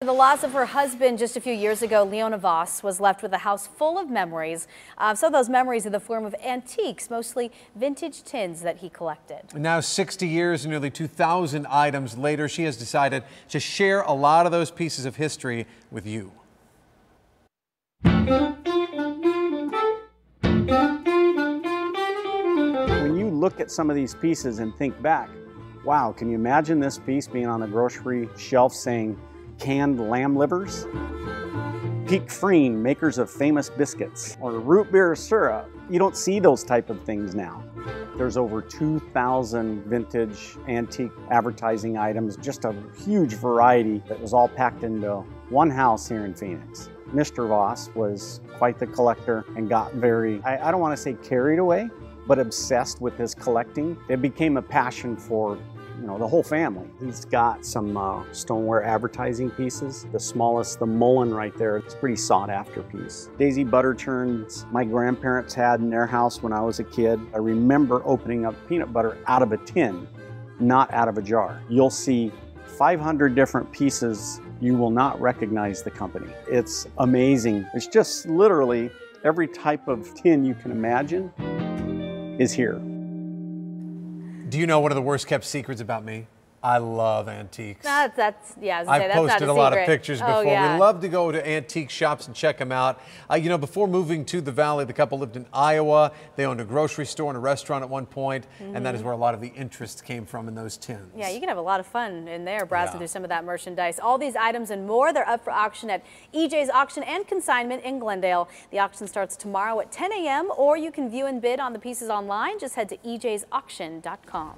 The loss of her husband just a few years ago, Leona Voss was left with a house full of memories. Some of those memories in the form of antiques, mostly vintage tins that he collected. Now 60 years and nearly 2,000 items later, she has decided to share a lot of those pieces of history with you. When you look at some of these pieces and think back, wow, can you imagine this piece being on a grocery shelf saying canned lamb livers? Peak Freen, makers of famous biscuits, or root beer syrup. You don't see those type of things now. There's over 2,000 vintage antique advertising items, just a huge variety that was all packed into one house here in Phoenix. Mr. Voss was quite the collector and got very, I don't want to say carried away, but obsessed with his collecting. It became a passion for the whole family. He's got some stoneware advertising pieces. The smallest, the Mullen right there, it's a pretty sought after piece. Daisy butter churns my grandparents had in their house when I was a kid. I remember opening up peanut butter out of a tin, not out of a jar. You'll see 500 different pieces. You will not recognize the company. It's amazing. It's just literally every type of tin you can imagine is here. Do you know one of the worst kept secrets about me? I love antiques. Yeah, I've posted a lot of pictures before. Yeah. We love to go to antique shops and check them out. Before moving to the Valley, the couple lived in Iowa. They owned a grocery store and a restaurant at one point, and that is where a lot of the interest came from in those tins. Yeah, you can have a lot of fun in there browsing through some of that merchandise. All these items and more, they're up for auction at EJ's Auction and Consignment in Glendale. The auction starts tomorrow at 10 a.m., or you can view and bid on the pieces online. Just head to ejsauction.com.